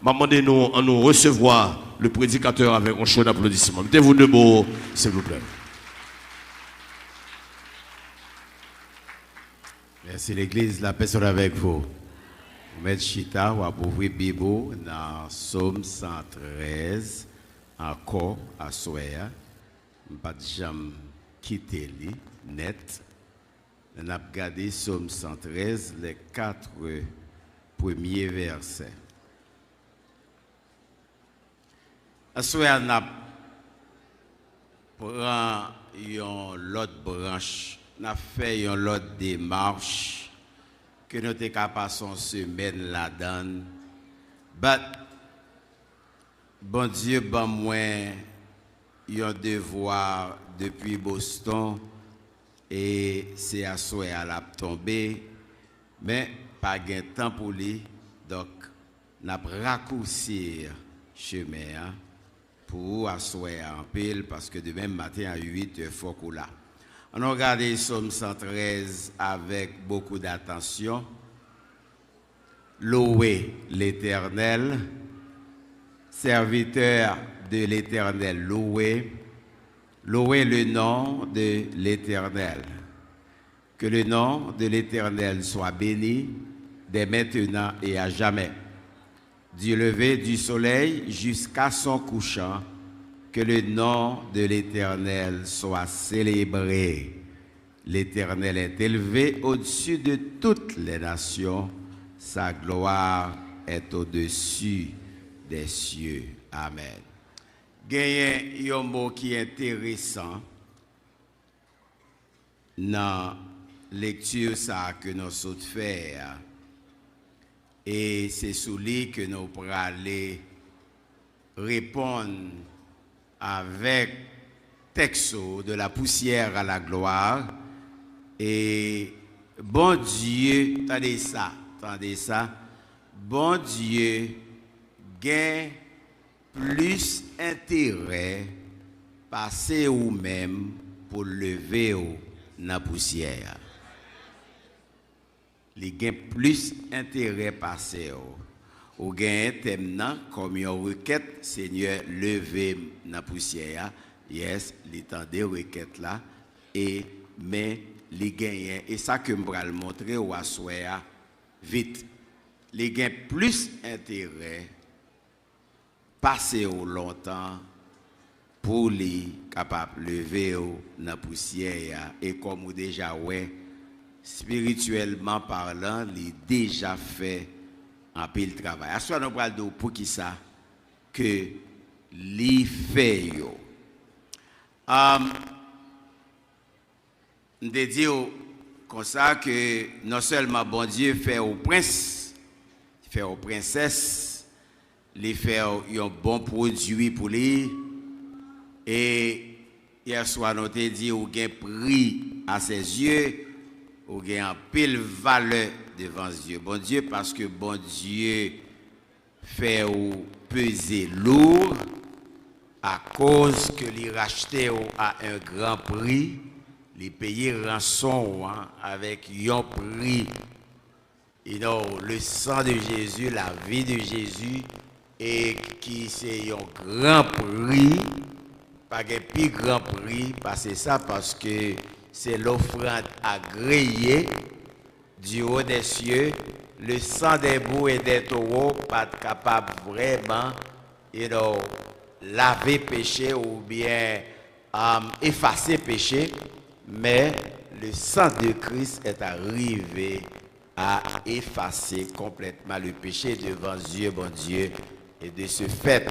Demandez-nous à nous recevoir le prédicateur avec un chaud d'applaudissements. Mettez-vous debout, s'il vous plaît. Merci l'église, la paix soit avec vous. Vous mettez chita ou à ouvrir Bible dans Psaume 113, encore à Soya. Pas de jamais quitter lui, net. On a regardé Psaume 113, les 4 premiers versets. À Soya, on a pris l'autre branche. Nous avons fait une autre démarche que nous sommes capables de passer une semaine là-dedans. Mais, bon Dieu, ben moi, un devoir depuis Boston et c'est à souhait à la tomber, mais pas de temps pour lui. Donc, nous avons raccourci le chemin pour asseoir en pile parce que demain matin à 8 il faut qu'on là. On a regardé Psaume 113 avec beaucoup d'attention. Louez l'Éternel, serviteur de l'Éternel, louez le nom de l'Éternel. Que le nom de l'Éternel soit béni dès maintenant et à jamais. Du lever du soleil jusqu'à son couchant, que le nom de l'Éternel soit célébré. L'Éternel est élevé au-dessus de toutes les nations. Sa gloire est au-dessus des cieux. Amen. Il y a un mot qui est intéressant dans la lecture que nous sommes faire. Et c'est sous lui que nous pourrons aller répondre avec texto de la poussière à la gloire. Et bon Dieu, attendez ça, bon Dieu gagne plus intérêt passer ou même pour lever dans la poussière. Il gagne plus intérêt passer ou gagne thème comme une requête, Seigneur, lever dans la poussière. Yes, il temps des requêtes là et mais les gagnent et ça que je vais le montrer au assoya vite. Les gagnent plus intérêt passer au longtemps pour les capables lever dans la poussière et comme vous déjà ouais spirituellement parlant, il déjà fait un peu le travail. À ce nous parlons pour qui ça que li fait yo. On dit comme ça que non seulement bon Dieu fait au prince, fait aux princesses, il fait un bon produit pour lui. Et hier soir, nous avons dit ou gain prix à ses yeux, ou gain en pile valeur devant Dieu. Bon Dieu, parce que bon Dieu fait ou peser lourd à cause que les racheté à un grand prix. Les payer rançon avec un prix. Le sang de Jésus, la vie de Jésus, et qui c'est un grand prix, pas un plus grand prix, parce que c'est l'offrande agréée du haut des cieux. Le sang des boucs et des taureaux pas capable vraiment, laver péché ou bien effacer péché. Mais le sang de Christ est arrivé à effacer complètement le péché devant Dieu, bon Dieu. Et de ce fait,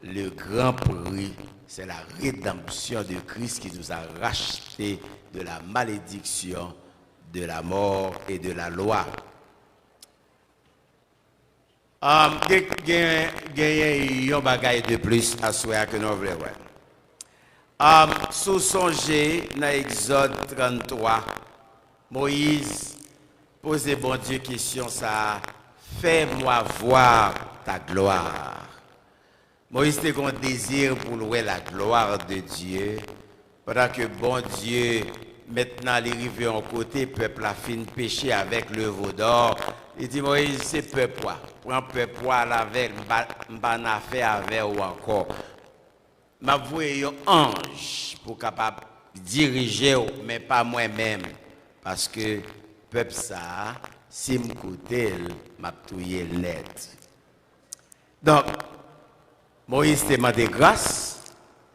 le grand prix, c'est la rédemption de Christ qui nous a rachetés de la malédiction, de la mort et de la loi. Il y a un bagage de plus à souhaiter que nous voulons. Sous songer dans Exode 33, Moïse pose bon Dieu question ça, fais-moi voir ta gloire. Moïse a un désir pour louer la gloire de Dieu, pendant que bon Dieu, maintenant, il arrive en côté, peuple a fini péché avec le veau d'or. Il dit Moïse, c'est peuple, prends peuple avec, m'ban affaire avec ou encore. M'a voué un ange pour capable diriger, mais pas moi-même. Parce que peuple ça, si m'écoute, m'a touillé l'aide. Donc, Moïse te demandé grâce,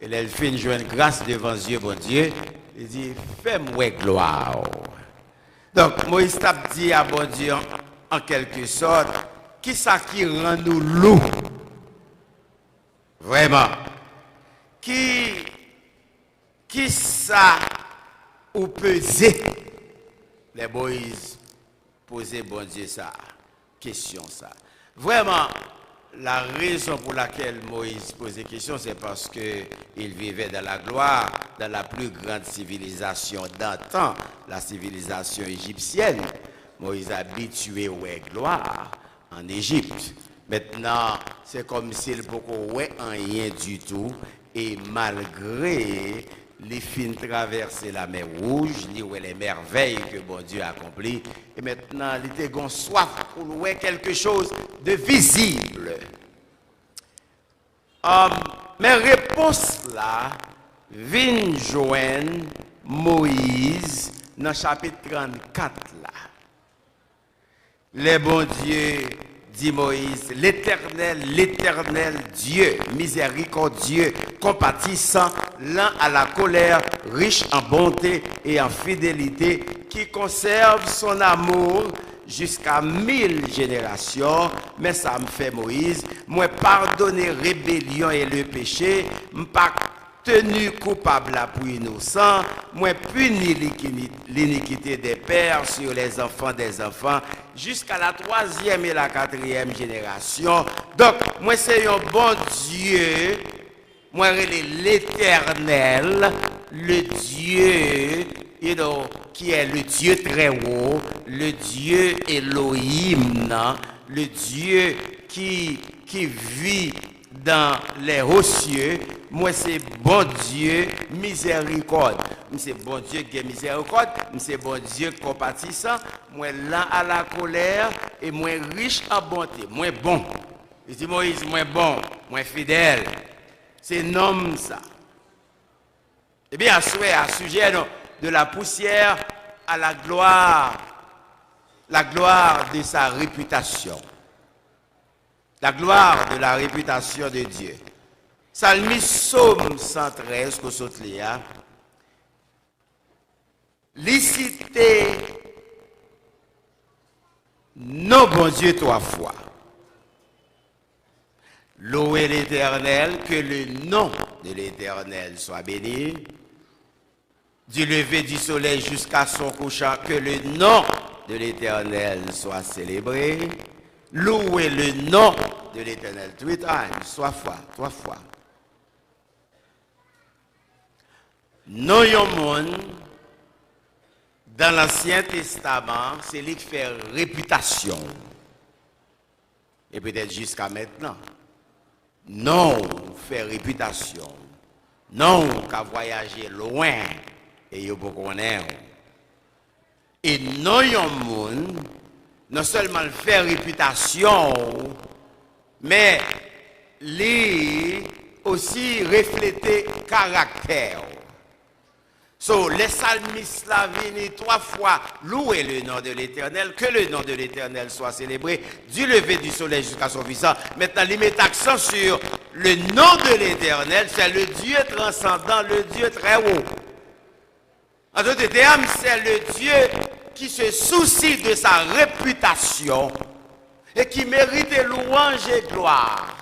et elle fait une joie grâce devant Dieu, bon Dieu. Il dit, fais-moi gloire. Donc, Moïse t'a dit à bon Dieu, en quelque sorte, qui ça qui rend nous loups? Vraiment. Qui ça ou peser? Les Moïse poser bon Dieu ça, question ça. Vraiment, la raison pour laquelle Moïse posait question, c'est parce qu'il vivait dans la gloire, dans la plus grande civilisation d'antan, la civilisation égyptienne. Moïse habitué aux gloire en Égypte. Maintenant, c'est comme s'il ne pouvait rien du tout, et malgré les fins traverser la mer Rouge, les merveilles que bon Dieu a accomplies, et maintenant, il était soif pour voir quelque chose de visible. Mes réponses là, viennent joindre Moïse dans le chapitre 34 là. Le bon Dieu dit Moïse, l'Éternel Dieu, miséricordieux, compatissant, lent à la colère, riche en bonté et en fidélité, qui conserve son amour jusqu'à 1000 générations. Mais ça me fait Moïse, moi pardonner rébellion et le péché, pas tenu coupable pour innocent, moi puni l'iniquité des pères sur les enfants des enfants, jusqu'à la 3e et la 4e génération. Donc, moi c'est un bon Dieu, moi l'Éternel, le Dieu, qui est le Dieu très haut, le Dieu Elohim, le Dieu qui vit dans les hauts cieux. Moi, c'est bon Dieu miséricorde. C'est bon Dieu qui est miséricorde. C'est bon Dieu compatissant. Moi, lent à la colère et moi, riche en bonté. Moi, bon. Il dit Moïse, moi, bon, moi, fidèle. C'est nom ça. Eh bien, à sujet de la poussière à la gloire de sa réputation. La gloire de la réputation de Dieu. Psalmiste Psaume 113, que saute là. Licité, non bon Dieu 3 fois. Louez l'Éternel, que le nom de l'Éternel soit béni. Du lever du soleil jusqu'à son couchant, que le nom de l'Éternel soit célébré. Louez le nom de l'Éternel 3 times, 3 fois. Non, yon monde, dans l'Ancien Testament, c'est lui qui fait réputation. Et peut-être jusqu'à maintenant. Non, fait réputation. Non, qu'à voyager loin, et yon peut connaître. Et non, yon monde, non seulement fait réputation, mais lui aussi refléter caractère. So, les psalmistes là viennent 3 fois louer le nom de l'Éternel, que le nom de l'Éternel soit célébré du lever du soleil jusqu'à son visage. Maintenant, il met accent sur le nom de l'Éternel, c'est le Dieu transcendant, le Dieu très haut. En d'autres termes, c'est le Dieu qui se soucie de sa réputation et qui mérite louange et gloire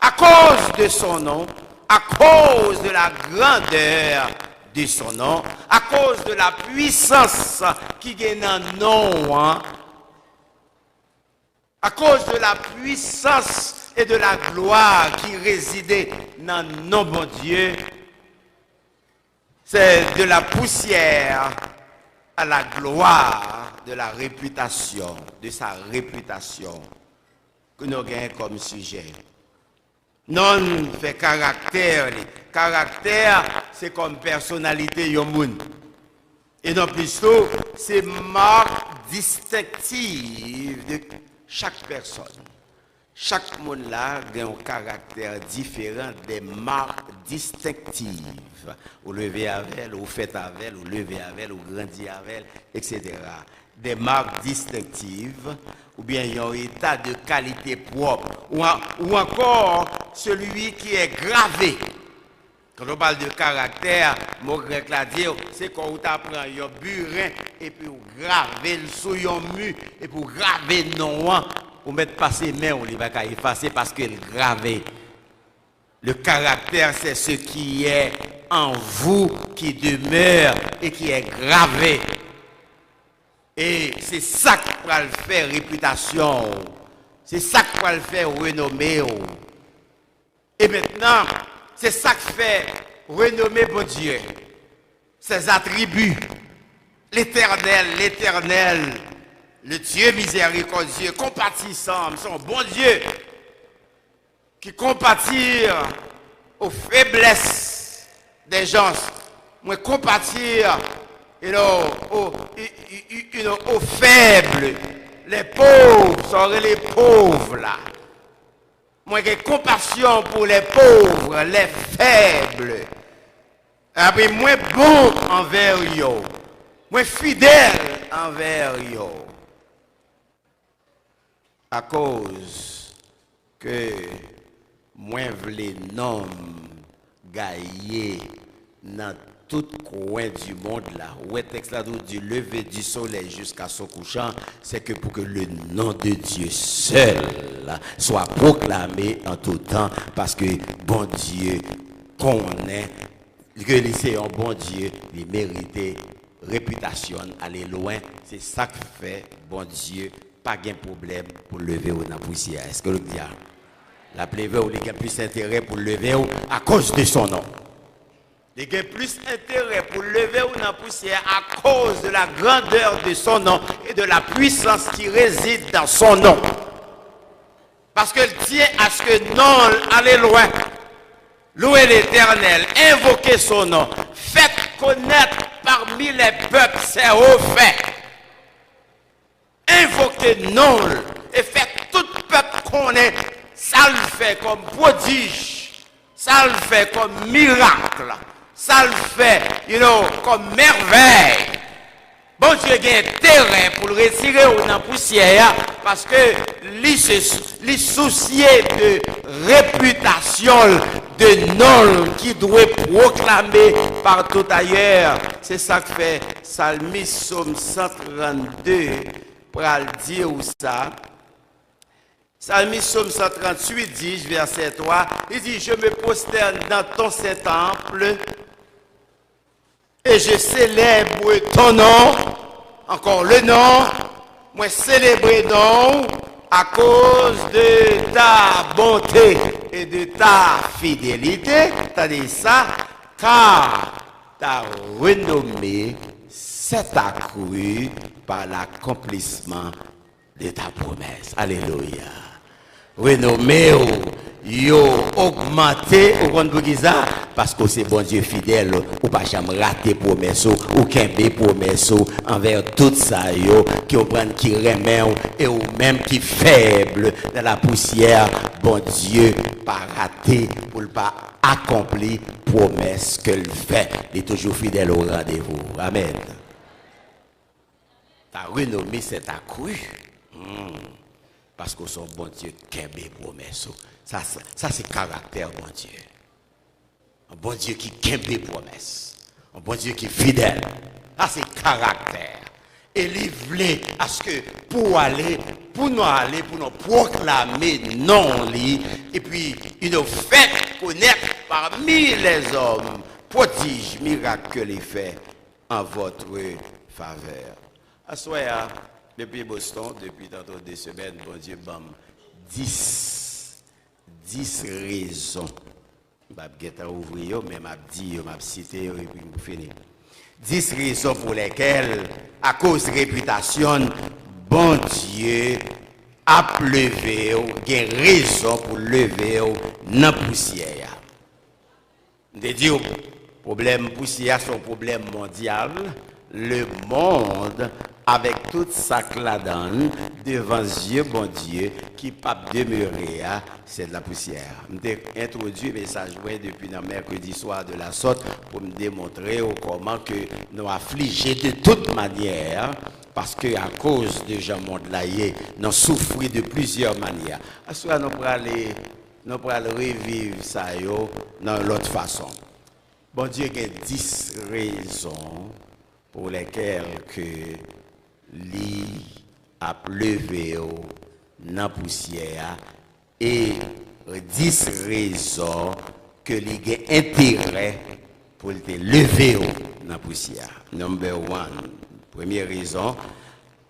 à cause de son nom, à cause de la grandeur de son nom, à cause de la puissance qui gagne un nom, à cause de la puissance et de la gloire qui résidait dans le nom de Dieu. C'est de la poussière à la gloire de la réputation, de sa réputation que nous gagnons comme sujet. Non fait caractère. Caractère, c'est comme personnalité yomoun. Et non plutôt, c'est marque distinctive de chaque personne, chaque monde là a un caractère différent, des marques distinctives. Vous levez avec elle, vous faites avec elle, vous levez avec elle, vous grandissez avec elle, etc. Des marques distinctives, ou bien il y a un état de qualité propre, ou encore celui qui est gravé. Quand on parle de caractère, mon grec l'a dit, c'est quand on apprend un burin et puis on grave le sous un mur et pour graver non, pour mettre pas ses mains, on ne va pas effacer parce qu'il est gravé. Le caractère, c'est ce qui est en vous, qui demeure et qui est gravé. Et c'est ça qui va le faire réputation. C'est ça qui va le faire renommée. Et maintenant, c'est ça qui fait renommer bon Dieu. Ses attributs. L'éternel, le Dieu miséricordieux, compatissant, son bon Dieu, qui compatit aux faiblesses des gens, moi compatir aux faibles, les pauvres, sont les pauvres là. Moi j'ai compassion pour les pauvres, les faibles. Et puis moi bon envers eux, moi fidèle envers eux. À cause que moi voulais nom gagner dans tout coin du monde là, où est texte là du lever du soleil jusqu'à son couchant, c'est que pour que le nom de Dieu seul soit proclamé en tout temps, parce que bon Dieu connaît que c'est un bon Dieu, il mérite réputation, aller loin, c'est ça qui fait bon Dieu, pas de problème pour lever ou dans la poussière. Est-ce que le diable la plève ou il a plus intérêt pour lever à cause de son nom? Il y a plus intérêt pour lever ou dans la poussière à cause de la grandeur de son nom et de la puissance qui réside dans son nom. Parce qu'il tient à ce que non, allez loin. Louez l'Éternel, invoquez son nom, faites connaître parmi les peuples ses hauts faits. Invoquez non et faites tout peuple connaître. Ça le fait comme prodige, ça le fait comme miracle. Ça le fait, comme merveille. Bon Dieu a intérêt pour le retirer dans la poussière parce que les soucier de réputation, de nom qui doit proclamer partout ailleurs. C'est ça que fait Psalmiste Psaume 132 pour dire ça. Psalmiste Psaume 138 dit, verset 3, il dit, je me prosterne dans ton saint temple et je célèbre ton nom, encore le nom, moi célébrer nom à cause de ta bonté et de ta fidélité, t'as dit ça, car ta renommée s'est accrue par l'accomplissement de ta promesse. Alléluia. Renommé, yo augmenté au compte parce que c'est bon Dieu fidèle ou pas jamais rater promesse ou kembe promesse envers tout ça yo qui prennent qui remet et ou même qui faible dans la poussière. Bon Dieu pas raté pour pas accomplir promesse qu'elle fait. Il est toujours fidèle au rendez-vous. Amen. Ta renommée s'est accrue. Parce que son bon Dieu kembe promesse. Ça c'est caractère bon Dieu. Un bon Dieu qui kembe promesse. Un bon Dieu qui est fidèle. Ça c'est caractère. Et il voulait à ce que pour nous proclamer non lui et puis il nous fait connaître parmi les hommes prodiges, miracles que les fait en votre faveur. Assoya. Depuis Boston, depuis tantôt 2 semaines, bon Dieu, 10 raisons. Je vais ouvrir, mais je vais citer et puis je finis. 10 raisons pour lesquelles, à cause de réputation, bon Dieu a levé, il y a raison pour lever dans la poussière. Je dis, le problème poussière, c'est un problème mondial. Le monde avec toute ça que la donne, devant Dieu, bon Dieu, qui pas demeurer, c'est de la poussière. J'ai introduit le message depuis le mercredi soir de la sorte pour me démontrer comment que nous affligés de toute manière, parce que à cause de Jean Mondelaye, nous souffrons de plusieurs manières. À ce nous pourrons revivre ça dans l'autre façon. Bon Dieu a 10 raisons pour lesquelles que lui a levé dans la poussière et 10 raisons que lui a intérêt pour te lever dans la poussière. Number 1, première raison,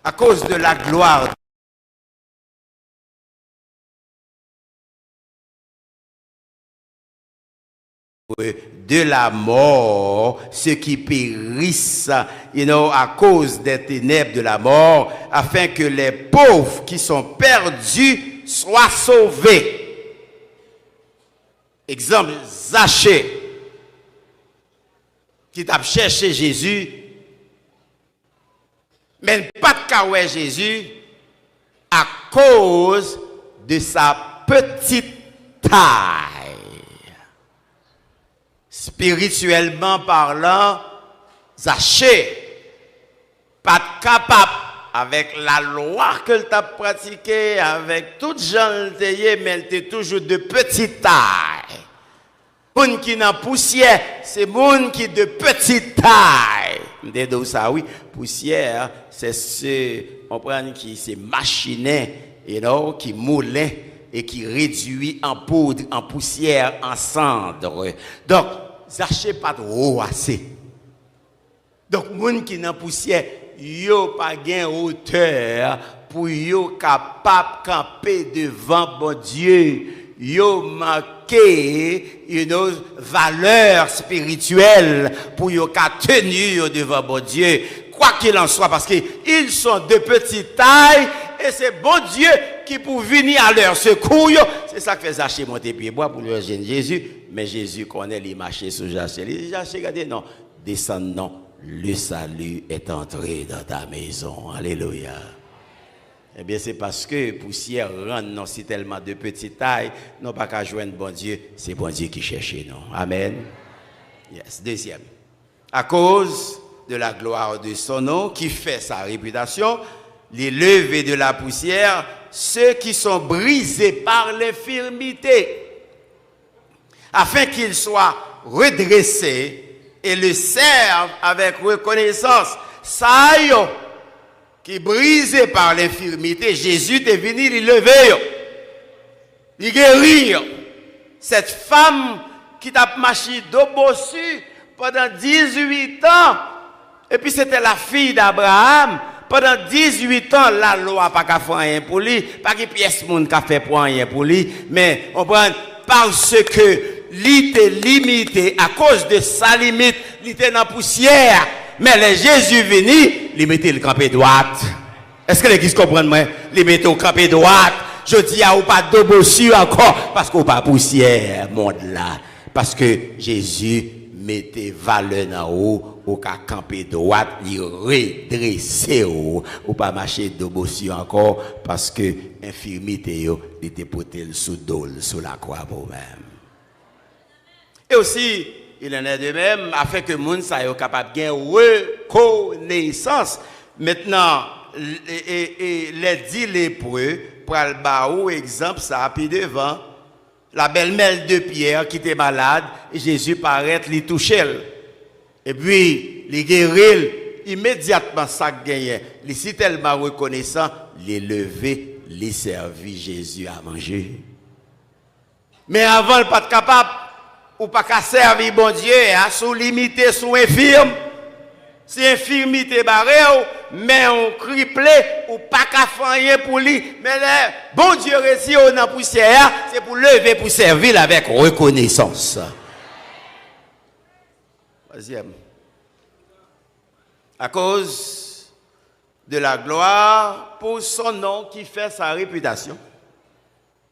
à cause de la gloire de la mort, ceux qui périssent, à cause des ténèbres de la mort, afin que les pauvres qui sont perdus soient sauvés. Exemple, Zachée, qui t'a cherché Jésus, mais pas de caouet Jésus, à cause de sa petite taille. Spirituellement parlant, Zachée, pas capable, avec la loi que tu as pratiquée, avec toute gens, mais elle était toujours de petite taille. Moun qui n'a poussière, c'est moun qui de petite taille. M'dé ça oui, poussière, c'est ce on prend qui c'est machine, qui moulin et qui réduit en poudre, en poussière, en cendre. Donc, Zachée pas trop assez. Donc, moun qui n'a poussière, yo pas gain hauteur pour yo capable camper devant bon Dieu. Yo manqué valeur spirituelle pour yo ka tenir devant bon Dieu. Quoi qu'il en soit, parce qu'ils sont de petite taille et c'est bon Dieu qui pour venir à leur secours. C'est ça que fait Zachée monter pied bois pour le jeune Jésus. Mais Jésus connaît les marchés sur Zachée. Les Zachée, regardez, non, descend, non, le salut est entré dans ta maison. Alléluia. Eh bien, c'est parce que poussière rentre, non, c'est tellement de petite taille, non pas qu'à joindre bon Dieu, c'est bon Dieu qui cherche, non. Amen. Yes. Deuxième. À cause de la gloire de son nom, qui fait sa réputation, les levés de la poussière, ceux qui sont brisés par l'infirmité, afin qu'ils soient redressés et le servent avec reconnaissance. Ça y est, qui brisé par l'infirmité, Jésus est venu les lever, les guérir. Cette femme qui t'a marché dos bossu pendant 18 ans, et puis c'était la fille d'Abraham, pendant 18 ans, la loi n'a pas fait rien pour lui, pas que pièce monde qui a fait pour rien pour lui, mais on prend parce que il était limité à cause de sa limite, il était dans la poussière. Mais les Jésus venu, il mettait le campé droite. Est-ce que l'église comprend moi? Il mettait au campé droite. Je dis à ou pas de bossu encore parce qu'on pas poussière monde là. Parce que Jésus mettait valeur en haut, au cas campé droite, il redressait ou pas marcher de bossu encore parce que infirmité il était porté sous dol sous la croix pour même. Et aussi il en est de même, afin que les gens soient capables de reconnaissance. Maintenant, les 10 lépreux, pour le baou, exemple, ça, puis devant, la belle-mère de Pierre qui était malade, et Jésus paraît, lui toucher. Et puis, les guérir, immédiatement, ça gagnait. Les si tellement reconnaissant, les lever, les servir Jésus à manger. Mais avant, il pas capable. Ou pas qu'à servir bon Dieu, sous limité, sous infirme. Si infirmité barré, mais on criplé, ou pas qu'à faire rien pour lui. Mais bon Dieu réussit dans la poussière, c'est pour lever, pour servir avec reconnaissance. Troisième. À cause de la gloire pour son nom qui fait sa réputation.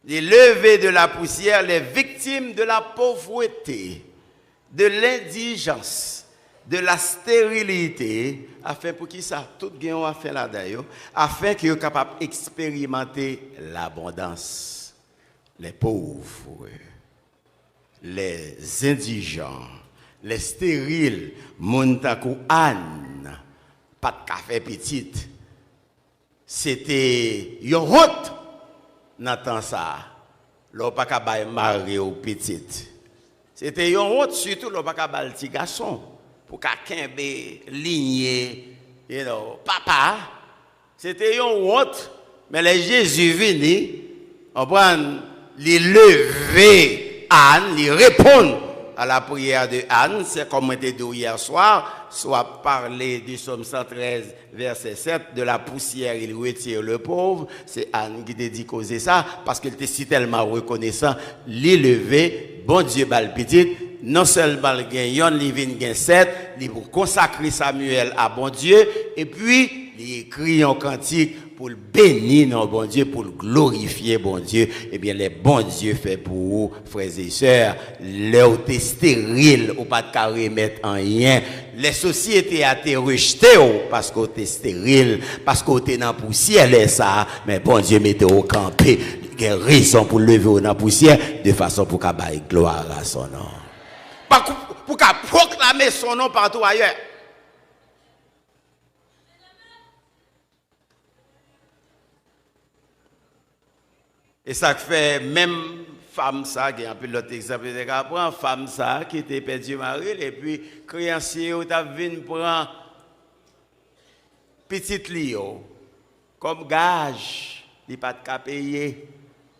Les levés de la poussière, les victimes de la pauvreté, de l'indigence, de la stérilité, afin pour qui ça, tout gagnant a fait là d'ailleurs, afin qu'ils soient capables d'expérimenter l'abondance. Les pauvres, les indigents, les stériles, Montakou Anne, pas de café petit. C'était une honte dans temps ça. L'on pas qu'à bailler marié ou petite. C'était une honte surtout l'on pas qu'à bailler petit garçon pour qu'à kembe ligné, papa. C'était une honte, mais les Jésus venu, on prend les lever Anne, les répondre à la prière de Anne, c'est comme on était dit hier soir, soit parler du psaume 113, verset 7, de la poussière, il retire le pauvre. C'est Anne qui t'a dit causer ça, parce qu'elle était si tellement reconnaissant, l'élever, bon Dieu, bal petit, non seulement le gagnant, il vient 7, il pour consacrer Samuel à bon Dieu, et puis il écrit un cantique pour le bénir, non, bon Dieu, pour le glorifier, bon Dieu. Eh bien, les bons dieux fait pour vous, frères et sœurs, là où t'es stérile, ou pas de carré mettre en rien. Les sociétés a été rejetées parce que t'es stérile, parce que t'es dans la poussière, là, ça. Mais bon Dieu, mettez au campé. Il y a raison pour lever dans la poussière, de façon pour qu'il baille gloire à son nom. Pour qu'il proclamer son nom partout ailleurs. Et ça fait même femme ça, qui est un peu l'autre exemple, c'est qu'après, femme ça, qui était perdu mari, et puis, créancier, ou t'as vu prendre petite Lio, comme gage, il n'y a pas de cas payé.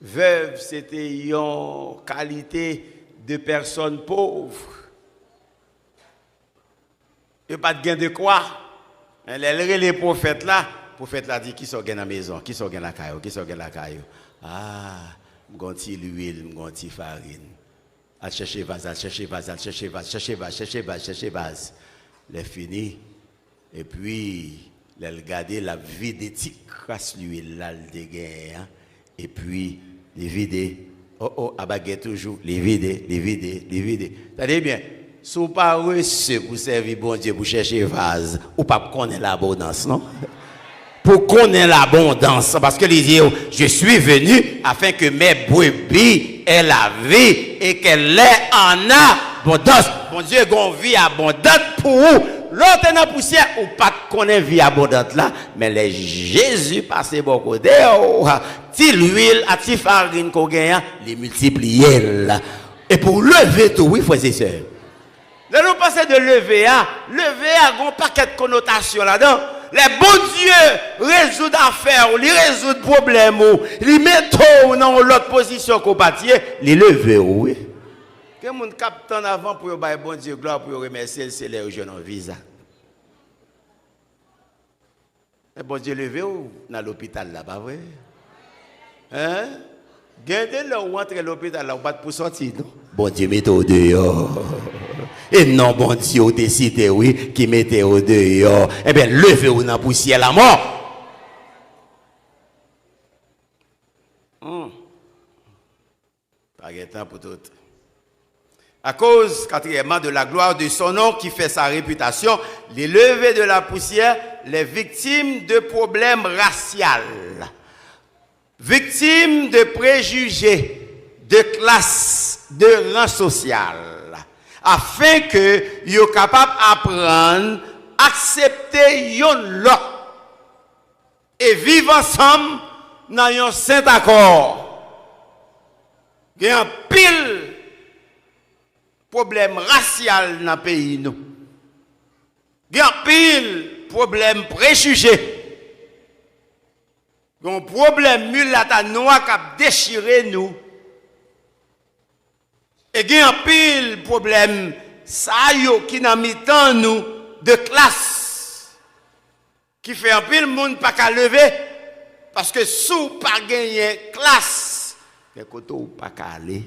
Veuve, c'était une qualité de personne pauvre. Il n'y a pas de gain de quoi. Les prophètes là dit qui sont dans la maison, qui sont dans la caillou, qui sont dans la caillou. Ah, m'gonti l'huile, m'gonti farine. À chercher vase, à chercher vase, à chercher vase, chercher vase, chercher vase, chercher vase. Les fini. Et puis, les regarder la vie des petits crasse l'huile là, le dégât. Et puis, les vider. Oh, abaguer toujours, les vider, les vider, les vider. T'as bien, si vous pas reçu pour servir bon Dieu, pour chercher vase, ou pas connaître l'abondance, non? Pour connaître l'abondance, parce que les dit, je suis venu afin que mes brebis aient la vie et qu'elle ait en abondance. Bon Dieu, qu'on vie abondante pour vous. L'autre est dans la poussière, ou pas connaître vie abondante là, mais les Jésus passé beaucoup de ti l'huile, à ti farine qu'on gagne, les multiplier là. Et pour lever tout, oui, frères et sœurs. Là, nous passons de lever à un paquet de connotations là-dedans. Les bons dieux résoudent affaires, ils résoudent problèmes, ils mettent dans l'autre position qu'on bâtit, les lever, oui. Que mon capitaine avant pour bailler bon Dieu gloire pour remercier c'est les jeunes en visa. Mais bon Dieu levé ou dans l'hôpital là, pas vrai? Hein? Gardez là où entre l'hôpital là, pas pour sortir, non? Bon Dieu mettez au dehors. Et non, bon Dieu, vous décidez, oui, qui mettez au dehors. Eh bien, levez-vous dans la poussière la mort. Pas de temps pour tout. À cause, quatrièmement, de la gloire de son nom qui fait sa réputation, les levés de la poussière, les victimes de problèmes raciaux, victimes de préjugés, de classe, de rang social, afin que soient capables d'apprendre, accepter l'autre et vivre ensemble dans un saint accord. Il y a un pile problème racial dans le pays. Il y a un pile problème préjugé. Il y a un problème mulâtre noir qui a déchiré nous. Et il y a un pile problème qui n'a mis tant nous de classe. Qui fait un pile monde pas qu'à lever. Parce que sous pas gagner classe, les côtés pas qu'à aller.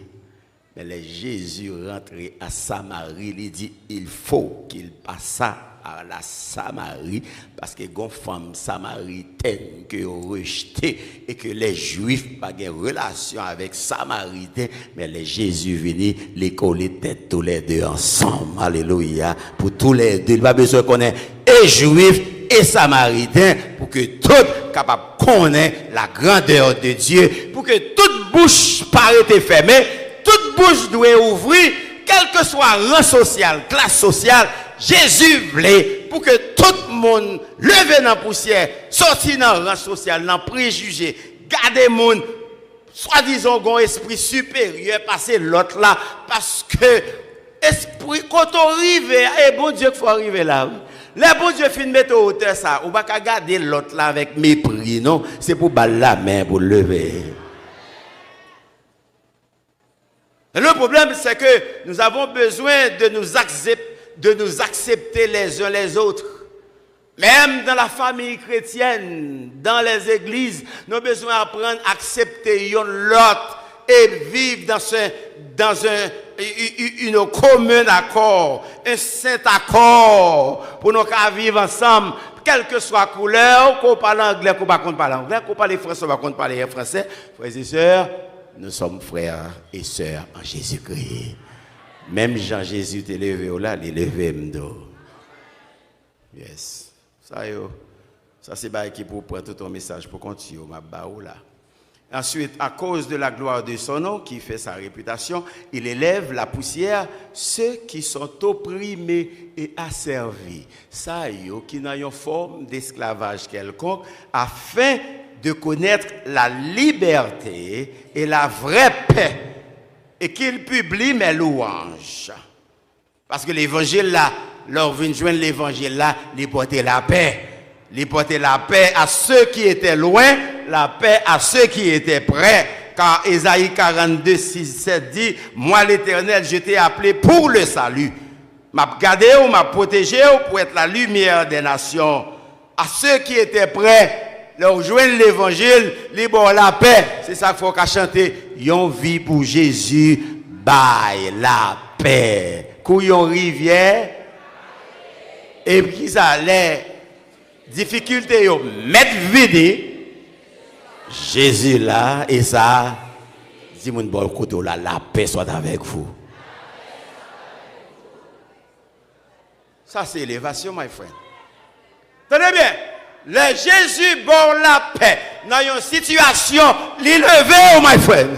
Mais les Jésus rentré à Samarie, il dit il faut qu'il passe à la Samarie parce que les femmes samaritaines que rejetées et que les Juifs pas de relation avec Samaritains, mais les Jésus venus les coller tête tous les deux ensemble. Alléluia. Pour tous les deux, il n'y a pas besoin qu'on ait et Juifs et Samaritains pour que tout capable connaître la grandeur de Dieu, pour que toute bouche paraît fermée, toute bouche doit ouvrir, quel que soit rang social, classe sociale. Jésus voulait pour que tout le monde leve dans la poussière, sorti dans le rang social, dans le préjugé, garder le monde, soi-disant un esprit supérieur, passer l'autre là, parce que esprit, quand on arrive, et bon Dieu qu'il faut arriver là, oui. Le bon Dieu finit de mettre au hauteur ça, on va pas garder l'autre là avec mépris, non, c'est pour baller la main, pour lever. Le problème, c'est que nous avons besoin de nous accepter les uns les autres. Même dans la famille chrétienne, dans les églises, nous avons besoin d'apprendre à accepter l'autre et vivre dans une commune accord, un saint accord, pour nous vivre ensemble, quelle que soit la couleur, qu'on parle anglais, qu'on ne parle anglais, qu'on parle français, qu'on ne parle français, frères et sœurs, nous sommes frères et sœurs en Jésus-Christ. Même Jean-Jésus t'est levé là, il est levé m'do. Yes. Ça c'est bah qui pour prendre tout ton message pour continuer ma baou là. Ensuite, à cause de la gloire de son nom qui fait sa réputation, il élève la poussière ceux qui sont opprimés et asservis. Ça qui n'a une forme d'esclavage quelconque afin de connaître la liberté et la vraie paix et qu'il publie mes louanges. Parce que l'évangile là, leur vient joindre l'évangile là, il portait la paix. Il portait la paix à ceux qui étaient loin, la paix à ceux qui étaient près. Car Ésaïe 42, 6, 7 dit, moi l'Éternel, je t'ai appelé pour le salut. M'a gardé ou m'a protégé pour être la lumière des nations. À ceux qui étaient près, leur joindre l'évangile, les bon la paix. C'est ça qu'il faut qu'à chanter. Yon vie pour Jésus, bye la paix. Couillon rivière, et puis ça allait, difficulté, yo, mettre vide, Jésus là, et ça, dis mon bon côté là, la paix soit avec vous. Ça c'est élévation, my friend. Tenez bien. Le Jésus bon la paix dans une situation l'élevé, my friend.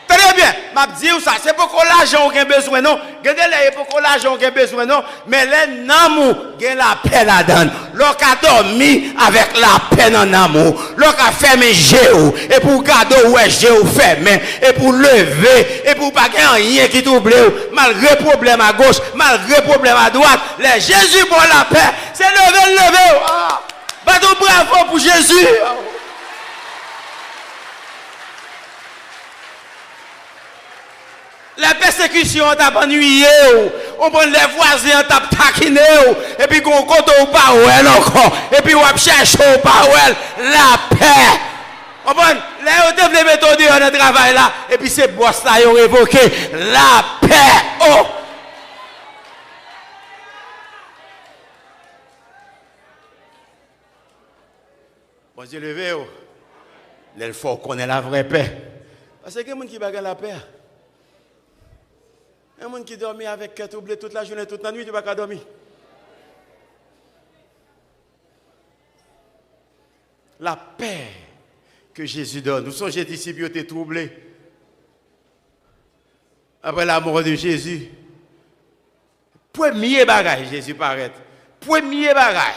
Très bien, m'a dit ça, c'est pourquoi l'argent a besoin non, regardez les pourquoi l'argent a besoin non, mais les amour gain la paix là-dedans. L'on a dormi avec la paix dans l'amour, l'on a fermé géo et pour garder ouais géo fermé et pour lever et pour pas rien qui t'oublie malgré problème à gauche, malgré problème à droite, les Jésus bon la paix, c'est lever. Ah. Bateau bravo pour Jésus. La persécution t'a ennuyé, on prend les voisins t'a taquiné, et puis qu'on compte au parole encore, et puis on cherche au parole la paix. On prend les autres méthodes de travail là, et puis ces boss là ont évoqué la paix. Oh. Bon Dieu levé, il faut qu'on ait la vraie paix. Parce que quelqu'un qui bagarre la paix. Un monde qui dormit avec cœur troublé toute la journée, toute la nuit, tu ne vas pas dormir. La paix que Jésus donne. Nous sommes disciples qui ont été troublés. Après la mort de Jésus. Premier bagage, Jésus paraît. Premier bagage.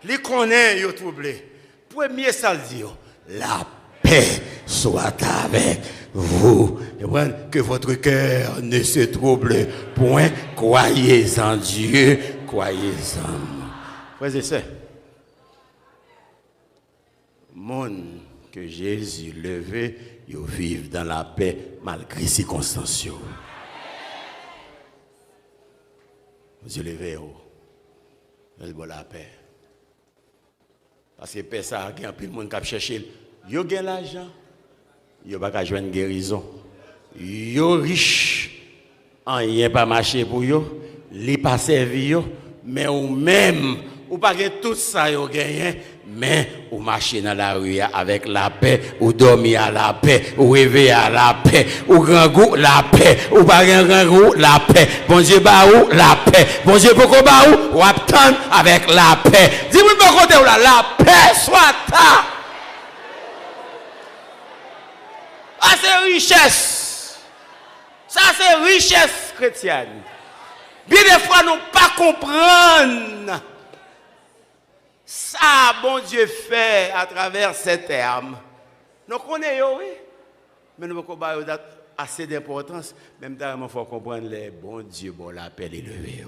Les connaît, ils ont troublé. Premier ça dit, la paix soit avec vous. Que votre cœur ne se trouble point. Croyez en Dieu, croyez en moi. Frères et sœurs, monde que Jésus levé, ils vivent dans la paix malgré les circonstances. Vous levez, vous avez la paix. Parce que paix ça, il y a plus de monde qui cherche. Ils ont l'argent, ils n'ont pas jouer une guérison. Ils sont riches, rien pas marché pour yo, li pas servi yo, mais ou même ou pas que tout ça yo gagné, mais ou marcher dans la rue avec la paix, ou dormir à la paix, ou rêver à la paix, ou grand goût la paix, ou pas grand goût la paix. Bon Dieu ba ou la paix. Bon Dieu pourquoi ba ou attendre avec la paix. Dis-moi pas côté ou la paix soit ta. Ça c'est richesse. Ça c'est richesse chrétienne. Bien des fois nous pas comprendre ça, bon Dieu fait à travers ces termes. Nous connaissons, oui, mais nous ne pouvons pas donner assez d'importance. Même temps, il faut comprendre les bon Dieu, bon l'appel élevé.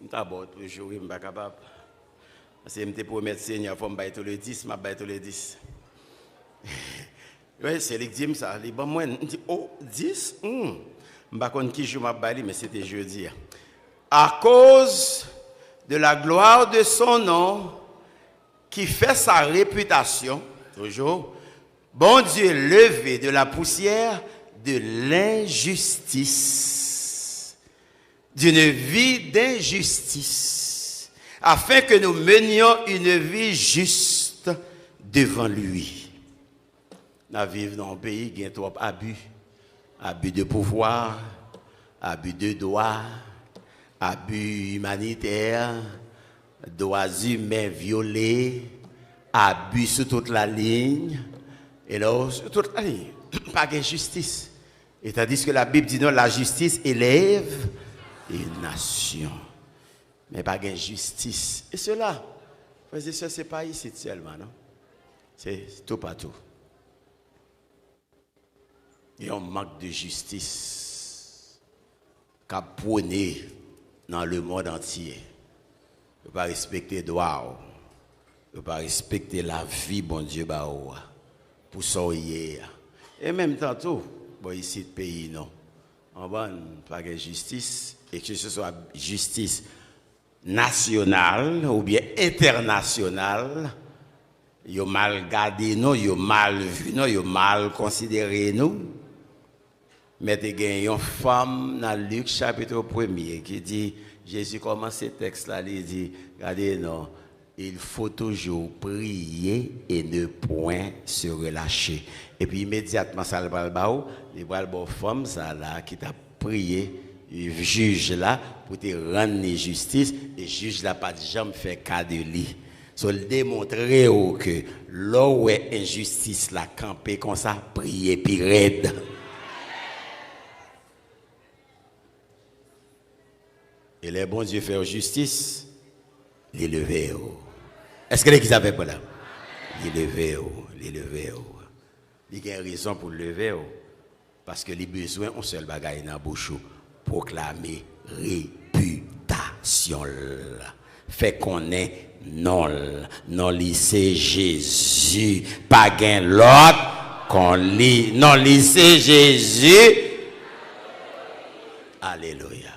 Je suis bon toujours, je ne suis pas capable. Parce que je suis pour mettre Seigneur, il faut me tout le 10, je vais tout le 10. Oui, c'est lui qui dit ça. Il dit, moi, je dis, oh, 10? Je ne sais pas qui joue ma balle, mais c'était jeudi. À cause de la gloire de son nom, qui fait sa réputation, toujours, bon Dieu levé de la poussière de l'injustice, d'une vie d'injustice, afin que nous menions une vie juste devant lui. Nous vivons dans un pays qui a trop abus, abus de pouvoir, abus de droit, abus humanitaire, droits humains violés, abus sur toute la ligne, et là, sur toute la ligne, pas de justice. Et tandis que la Bible dit non, la justice élève une nation. Mais pas de justice. Et cela, frères et sœurs, ce n'est pas ici seulement, non? C'est tout partout. Il y a un manque de justice qui a prôné dans le monde entier. Ne pas respecter les droits, ne pas respecter la vie, bon Dieu, pour sauver. Et même tantôt, bon, ici, le pays, non. On va pas de justice, et que ce soit justice nationale ou bien internationale. Ils ont mal gardé nous, ils ont mal vu nous, ils ont mal considéré nous. Mais il y a une femme dans Luc chapitre 1er qui dit, Jésus commence ce texte-là, il dit, regardez, non, il faut toujours prier et ne point se relâcher. Et puis immédiatement, ça va le baou, il va le femme ça là qui t'a prié, le juge là, pour te rendre justice, et le juge là pas de jamais fait cas de lui. So, le démontrer que là où est injustice la camper comme ça, prier puis raide. Et les bons dieux faire justice, les lever. Est-ce que l'église avait pas là? Les lever. Il y a une raison pour le lever. Parce que les besoins ont seul bagaille dans la bouche. Proclamer réputation. Fait qu'on est non lycée Jésus. Pas gain l'autre qu'on lit. Non lycée Jésus. Alléluia.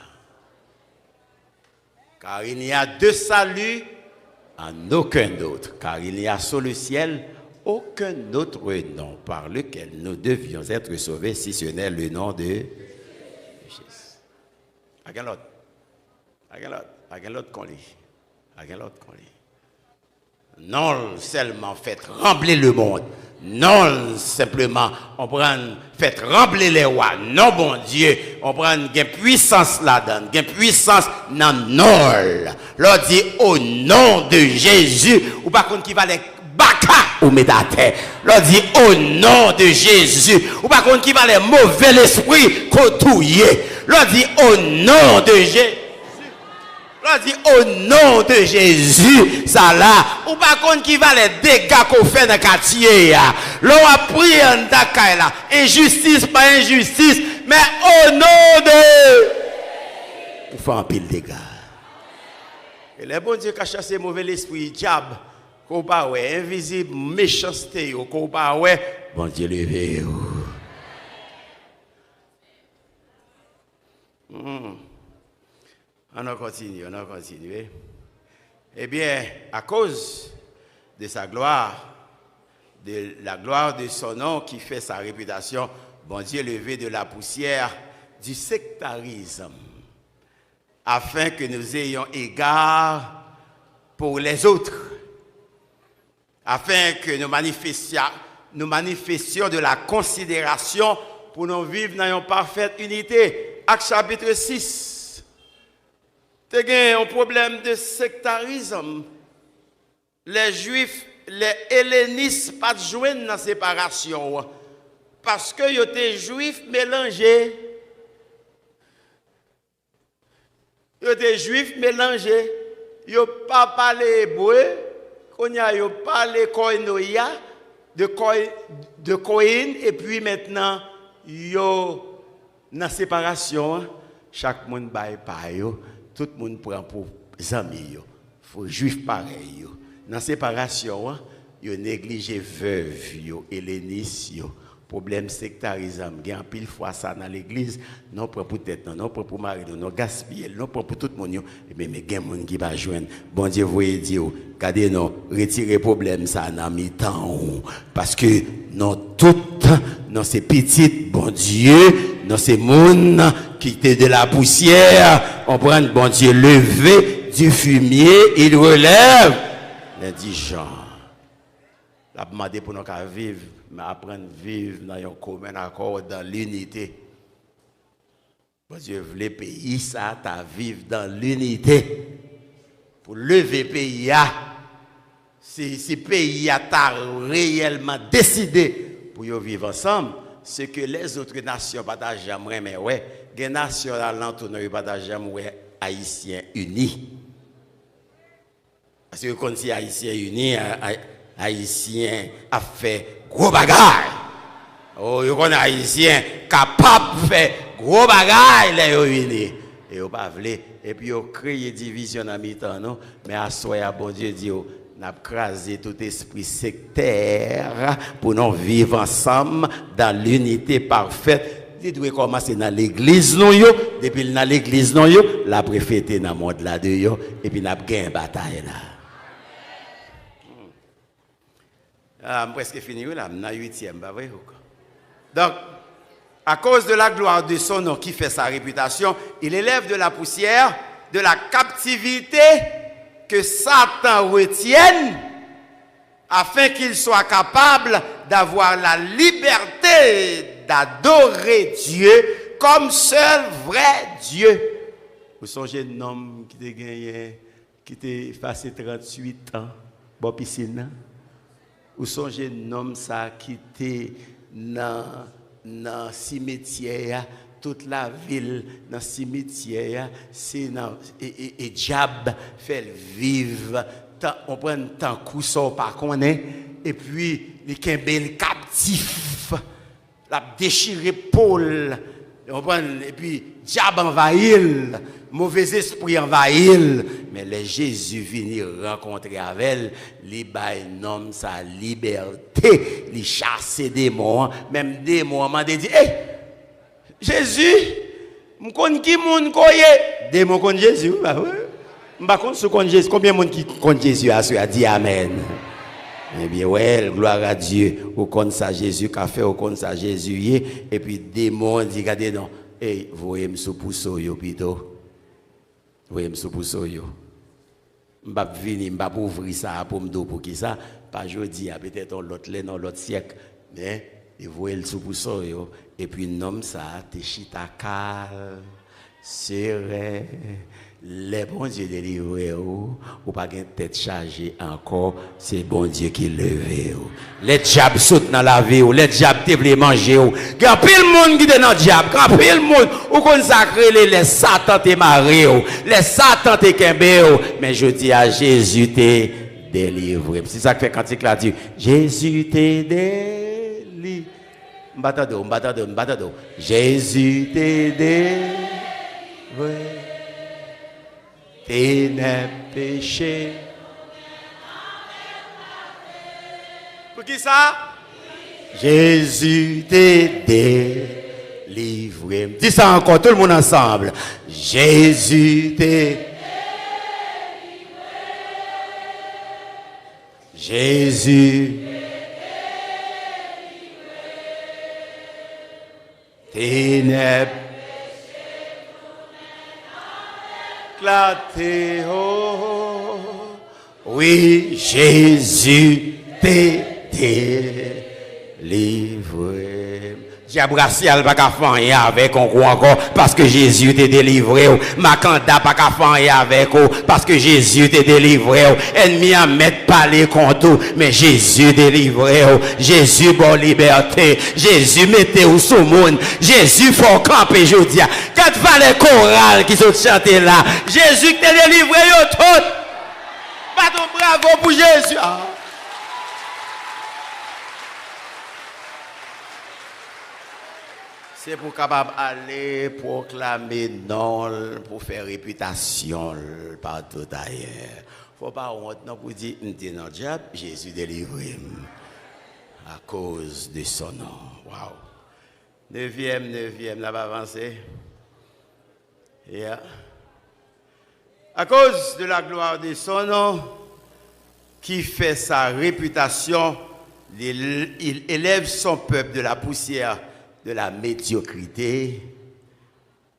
Car il n'y a de salut en aucun autre. Car il n'y a sur le ciel aucun autre nom par lequel nous devions être sauvés, si ce n'est le nom de Jésus. À quel autre? Qu'on lit. Non seulement fait trembler le monde. Non simplement, on prend, fait trembler les rois. Non, bon Dieu, on prend une puissance là-dedans, une puissance dans non. L'on dit au nom de Jésus, ou par contre qui va les baka ou méditer. L'on dit au nom de Jésus, ou par contre qui va les mauvais esprits cotouiller. L'on dit au nom de Jésus. On dit au nom de Jésus, ça là, ou par contre qui va les dégâts qu'on fait dans le quartier. L'on a pris un dakay là, injustice, pas injustice, mais au nom de. Pour faire un pile de dégâts. Et les bons dieux qui a chassé mauvais esprit, diable, qu'on pas ouais, invisible, méchanceté, qu'on pas ouais, bon Dieu levé. On a continué. Eh bien, à cause de sa gloire, de la gloire de son nom qui fait sa réputation, bon Dieu levé de la poussière du sectarisme, afin que nous ayons égard pour les autres, afin que nous manifestions de la considération pour nous vivre dans une parfaite unité. Acte chapitre 6. Tu as un problème de sectarisme. Les Juifs, les hellénistes, pas de joindre dans la séparation. Parce que ils étaient Juifs mélangés. Ils étaient Juifs mélangés. Ils n'ont pas parlé hébreu. Ils n'ont pas parlé koinonia, de Cohen. Et puis maintenant, ils ont dans la séparation. Chaque monde baille par eux. Tout le monde prend pour amis. Il faut Juifs pareil. Dans la séparation, ils ont négligé veuve, hellénistes. Problème sectarisme, il y a un pile fois ça dans l'église, non pour tête, non pour mari, non gaspiller, non pour tout le monde, mais il y a des gens qui va joindre. Bon Dieu, vous dire, regardez, non, retirez problème ça dans mi-temps, parce que non tout, non c'est petit, bon Dieu, non c'est monde qui était de la poussière, on prend bon Dieu levé du fumier, il relève les 10 gens. La demandé pour nous vivre, mais apprendre à vivre dans un commun accord, dans l'unité. Bon Dieu voulait pays ça, à vivre dans l'unité. Pour lever le pays, si le pays a réellement décidé pour vivre ensemble, c'est que les autres nations partagent jamais, mais ouais, les nations alentour ne partagent jamais haïtiens unis. Parce que quand c'est haïtiens unis, Haïtien a fait gros bagaille. Oh, il y a des Haïtiens capables de faire gros bagaille, les unis. Et ils pas voulu. Et puis ils créé division dans mi-temps, non? Mais à soi, bon Dieu dit, on a crasé tout esprit sectaire pour nous vivre ensemble dans l'unité parfaite. Vous devez commencer dans l'église, non? Depuis dans l'église, non? La préfète dans le monde là de yo. Et puis nous avons gagné une bataille là. Presque fini là, on a 8e, bah vrai. Donc, à cause de la gloire de son nom qui fait sa réputation, il élève de la poussière, de la captivité que Satan retienne, afin qu'il soit capable d'avoir la liberté d'adorer Dieu comme seul vrai Dieu. Vous songez un homme qui a gagné, qui a passé 38 ans, bon piscine. Ou songez un homme ça qui était dans le cimetière, toute la ville dans le cimetière, c'est et diable fait vivre, on prend un temps coup ça par connaît et puis les kembel captif, la déchiré Paul, on prend et puis diable envahit, mauvais esprit envahit, mais les Jésus venir rencontrer avec elle, li bay nom sa liberté, li chasser démons, même démons m'a dit hey, Jésus, m'konn ki moun koye, démon konn Jésus, bah ouais. M'pa konn sou konn Jésus, combien moun qui konn Jésus a dit amen. Eh bien, ouais, gloire à Dieu. Ou comme ça, Jésus qu'a fait, ou comme ça, Jésus et puis démon dit, regardez, non, hey, vous voyez, me sous pousseau, yo, plutôt. Vous voyez, me sous pousseau, yo. M'pa venir, m'pa ouvrir ça pour me dire pour qui ça. Pas jeudi, peut-être dans l'autre siècle. Mais, vous voyez, le sous pousseau, yo. Et puis, nom ça, te chita calme, serein. Les bons dieux délivrés, ou pas de tête chargée encore, c'est bon Dieu qui levé. Les diables sautent dans la vie, les diables te veulent manger. Quand pile monde qui est dans le diable, quand pile monde, ou consacré les satans te marié, les satans te kembe, mais je dis à Jésus te délivré. C'est ça que fait cantique là dit, Jésus te délivré. M'batado. Jésus te délivré. Ténèbres, péché. Pour qui ça? Jésus t'est délivré. Dis ça encore, tout le monde ensemble. Jésus t'est délivré. Jésus. ténèbres. Éclaté, oh, oui, Jésus t'est délivré. Diabrasi al pas qu'à faire avec on croit encore parce que Jésus t'est délivré. Makanda pas qu'à faire avec on parce que Jésus t'est délivré. Ennemi à mettre parler contre mais Jésus délivré. Jésus bon liberté. Jésus mettez ou sous monde. Jésus faut camper jodi. Quand va les chorales qui sont chantés là, Jésus t'est délivré yo tout. Pardon bravo pour Jésus. Ah. C'est pour capable aller proclamer non pour faire réputation partout ailleurs. Faut pas honte non pour dire m'était dans le diable, Jésus délivré à cause de son nom. Wow. Neuvième, là va avancer. Yeah. À cause de la gloire de son nom qui fait sa réputation, il élève son peuple de la poussière de la médiocrité,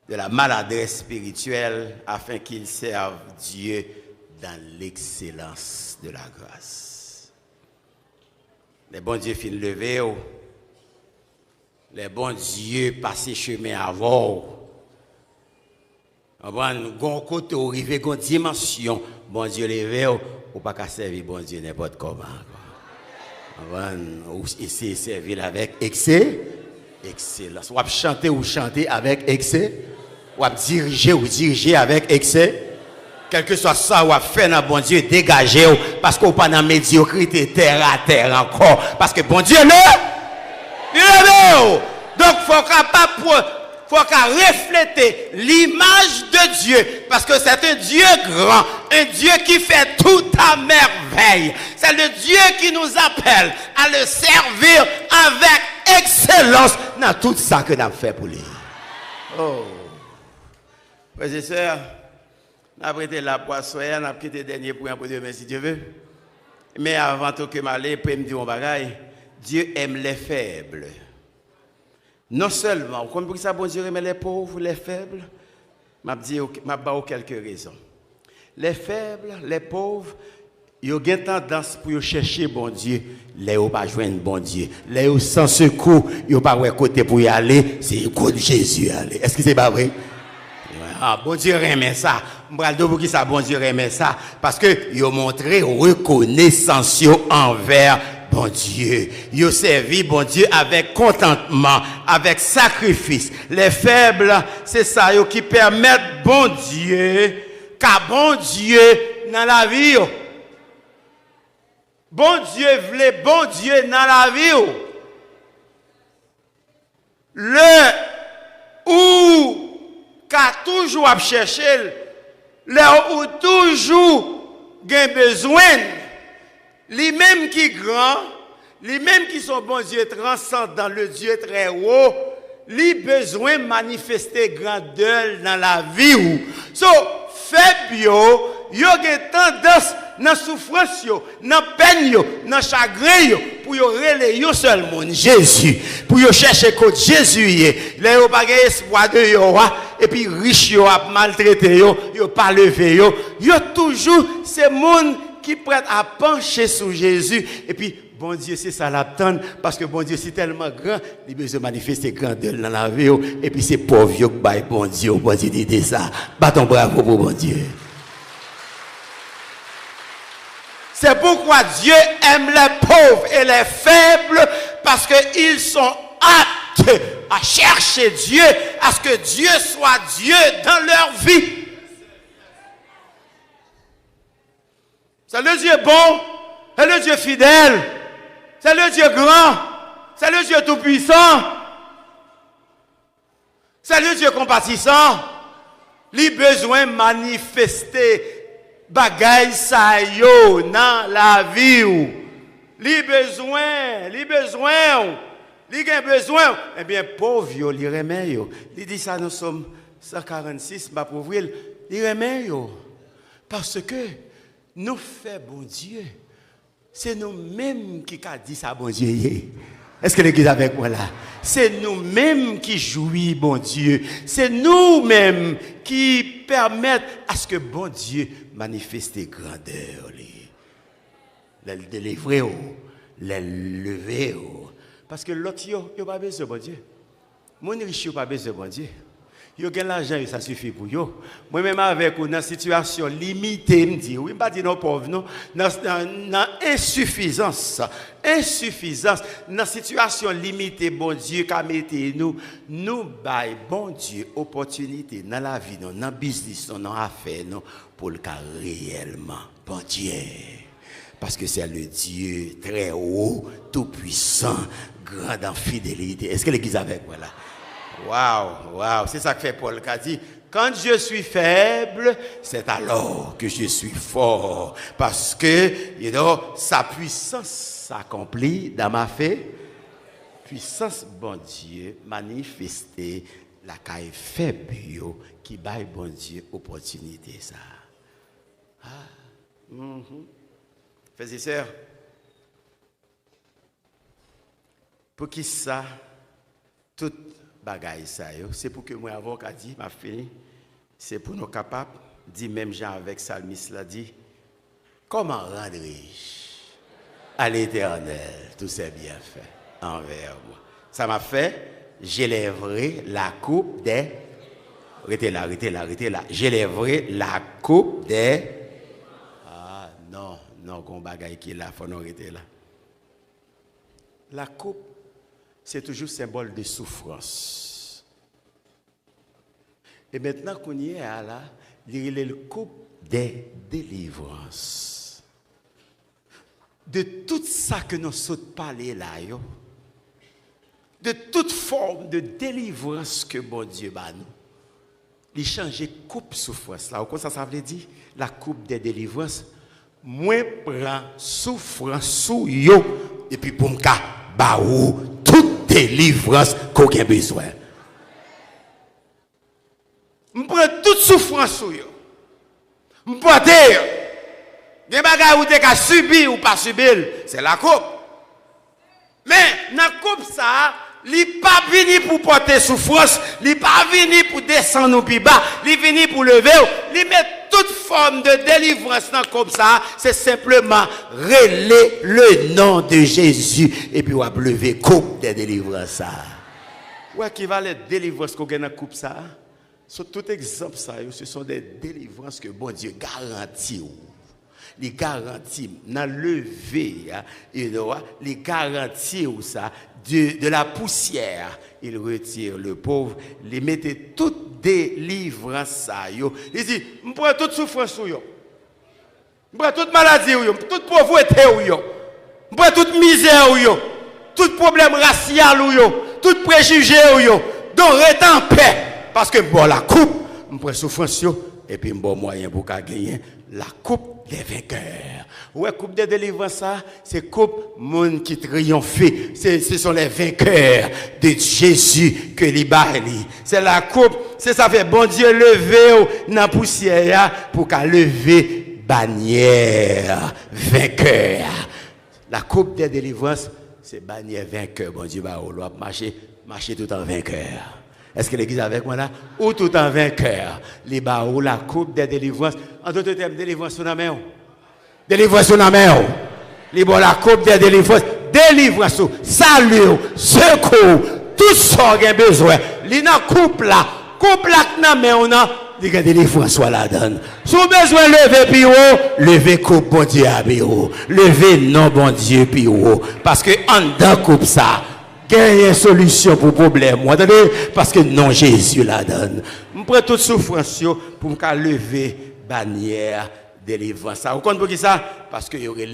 de la maladresse spirituelle, afin qu'ils servent Dieu dans l'excellence de la grâce. Les bons dieux fin levé, les bons dieux passent chemin avant. Gon côté arrivé, gon dimension, bon Dieu levé, ou pas qu'à servir bon Dieu n'importe comment. Ou essayer de servir avec excès. Excellence. Ou chanter avec excès. Ou diriger avec excès. Quel que soit ça, ou faire dans bon Dieu, dégager. Parce qu'on pas dans médiocrité, terre à terre encore. Parce que bon Dieu, il est. Donc, faut refléter l'image de Dieu. Parce que c'est un Dieu grand. Un Dieu qui fait tout à merveille. C'est le Dieu qui nous appelle à le servir avec excellence dans tout ça que nous avons fait pour lui. Oh. Frères et sœurs, nous avons prêté la poisson, nous avons quitté le dernier point pour demain si Dieu veut. Mais avant tout que je m'aille, pour me dire un bagage, Dieu aime les faibles. Non seulement, vous comprenez ça, bon Dieu aime les pauvres, les faibles. Je vais vous quelques raisons. Les faibles, les pauvres, ils ont tendance pour chercher bon Dieu, les n'ont pas joindre bon Dieu. Les ont sans secours, ils n'ont pas côté pour y aller, c'est côté Jésus aller. Est-ce que c'est pas vrai? Ah, bon Dieu aime ça. Pour qui ça bon Dieu aime ça parce que ils ont montré reconnaissance envers bon Dieu. Ils ont servi bon Dieu avec contentement, avec sacrifice. Les faibles, c'est ça qui permettent bon Dieu, car bon Dieu dans la vie. Bon Dieu voulait bon Dieu dans la vie. Le ou qu'a toujours à chercher, le ou toujours gain besoin, les mêmes qui grand, les mêmes qui sont bon Dieu transcendant le Dieu très haut, les besoins manifester grandeur dans la vie. So, faible yo gen tendance dans souffrance yo, dans peine yo, dans chagrin yo pour yo relayer yo seul monde Jésus, pour yo chercher côté Jésus là yo pas espoir de yo et puis riche yo a maltraité yo pas levé yo toujours ces monde qui prêt à pencher sur Jésus et puis bon Dieu c'est ça l'attend parce que bon Dieu c'est tellement grand il besoin manifester grandeur dans la vie et puis c'est pauvre yo qui bail bon Dieu dit ça bâton bravo pour bon Dieu. C'est pourquoi Dieu aime les pauvres et les faibles parce qu'ils sont aptes à chercher Dieu, à ce que Dieu soit Dieu dans leur vie. C'est le Dieu bon, c'est le Dieu fidèle, c'est le Dieu grand, c'est le Dieu tout-puissant, c'est le Dieu compatissant. Les besoins manifestés bagay sa yo dans la vie ou li besoin eh bien pauvre yo li remet yo li dit ça nous sommes 146 ba pauvre li remet yo parce que nous fait bon Dieu c'est nous mêmes qui a dit ça bon Dieu. Est-ce que l'église avec moi là? c'est nous-mêmes qui jouissons, bon Dieu. C'est nous-mêmes qui permettent à ce que bon Dieu manifeste grandeur. Les délivrer, les lever. Parce que l'autre, il n'y a pas besoin de bon Dieu. Mon riche, il n'y a pas besoin de bon Dieu. Il y a l'argent, ça suffit pour eux. Moi-même, avec une situation limitée, je me dis, oui, je ne pas dire non pauvres, non. Dans insuffisance, dans situation limitée, bon Dieu, qu'a mettez nous bail, bon Dieu, opportunité dans la vie, dans le business, dans l'affaire, pour le cas réellement, bon Dieu. Parce que c'est le Dieu très haut, tout-puissant, grand en fidélité. Est-ce que l'église est avec moi là? Waouh, c'est ça que fait Paul qui a dit, quand je suis faible, c'est alors que je suis fort. Parce que, sa puissance s'accomplit dans ma foi. Puissance, bon Dieu, manifestée, la caille faible, qui baille, bon Dieu, opportunité, ça. Frères et sœurs, pour qui ça, tout bagaille ça, c'est pour que moi, avocat dit, m'a fini, c'est pour nous capables, dit même Jean avec Salmis l'a dit, comment rendre riche à l'Éternel tous ses bienfaits envers moi. Ça m'a fait, j'élèverai la coupe des... Arrêtez là. J'élèverai la coupe des... Ah non, qu'on bagaille qui est là, faut nous arrêter là. La coupe, c'est toujours symbole de souffrance. Et maintenant qu'on y est là, il est le coupe des délivrances. De tout ça que nous sommes parlé là, de toute forme de délivrance que bon Dieu bat nous, il change coupe souffrance là. Comment ça veut dire? La coupe des délivrances, moi prends souffrance sous yo et puis pour me ba ou toute délivrance qu'on a besoin. Je prends toute souffrance sur yo. Je prends des bagages où tu as subi ou pas subir, c'est la coupe. Mais dans la coupe ça, il n'est pas venu pour porter souffrance, il n'est pas venu pour descendre au plus bas, il est venu pour lever, il met toute forme de délivrance dans comme ça, c'est simplement relayer le nom de Jésus et puis on va lever coupe de délivrance ça. Ouais, qui va les délivrances qu'on a dans coupe ça. Sur tout exemple ça, ce sont des délivrances que bon Dieu garantit. Les garanties, dans levé, les garanties ça de la poussière, il retire le pauvre, il mettait toute délivrance ça. Il dit, je prends toute souffrance sur yo, je prends toute maladie yo, toute pauvreté yo, je prends toute misère yo, tout problème racial yo, tout préjugé yo, donc reste en paix, parce que bon la coupe, je prends souffrance yo, et puis bon moyen pour gagner la coupe des vainqueurs. Ouais, coupe de délivrance, ça, c'est coupe monde qui triomphe. Ce sont les vainqueurs de Jésus que l'Ibali. C'est la coupe, c'est ça fait bon Dieu lever dans la poussière pour qu'à lever bannière vainqueur. La coupe de délivrance, c'est bannière vainqueur. Bon Dieu va marcher tout en vainqueur. Est-ce que l'église est avec moi là? Ou tout en vainqueur? Les barreaux, la coupe des délivrances. En d'autres termes, délivrance sur la main. Délivrance sur la main. Les bon, la coupe des délivrances. Délivrance, salut, secours, tout ça qu'on a besoin. Les na coupe là que na main on a, les délivrance soit la donne. Si vous avez besoin de lever puis haut, lever coupe bon Dieu à haut. Lever non bon Dieu puis haut. Parce que en dedans coupe ça. Quelle est une solution pour le problème? Parce que non, Jésus la donne. Je prends toute souffrance pour me lever bannière délivrance. Vous comprenez pour qui ça? Parce que il y aurait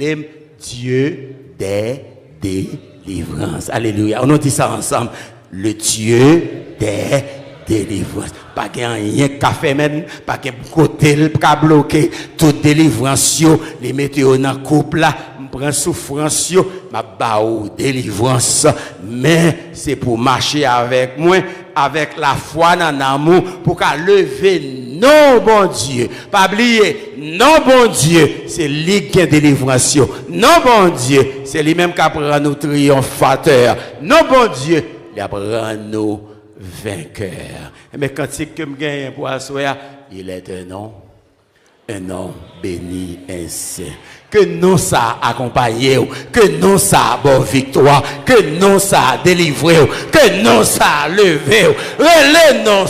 Dieu des délivrances. Alléluia. On dit ça ensemble. Le Dieu des délivrances. Pas qu'il y ait rien qu'à faire même, pas qu'il y ait côté qu'à bloquer. Toute délivrance, les météos dans le couple là. Prends souffrance, ma baou délivrance, mais c'est pour marcher avec moi, avec la foi dans l'amour, pour qu'à lever non bon Dieu. Pas oublier, non bon Dieu, c'est lui qui a délivrance. Non bon Dieu, c'est lui-même qui prend nous triomphateur. Non bon Dieu, il apprend nous vainqueurs. Mais quand c'est que me gagne pour assoir, il est un nom béni et saint. Que nous ça accompagné, que nous ça bonne victoire, que nous ça délivré, que nous ça levé, relais nous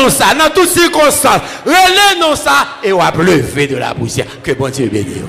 ça dans toutes circonstances, relais nous ça et on va lever de la poussière. Que bon Dieu bénisse.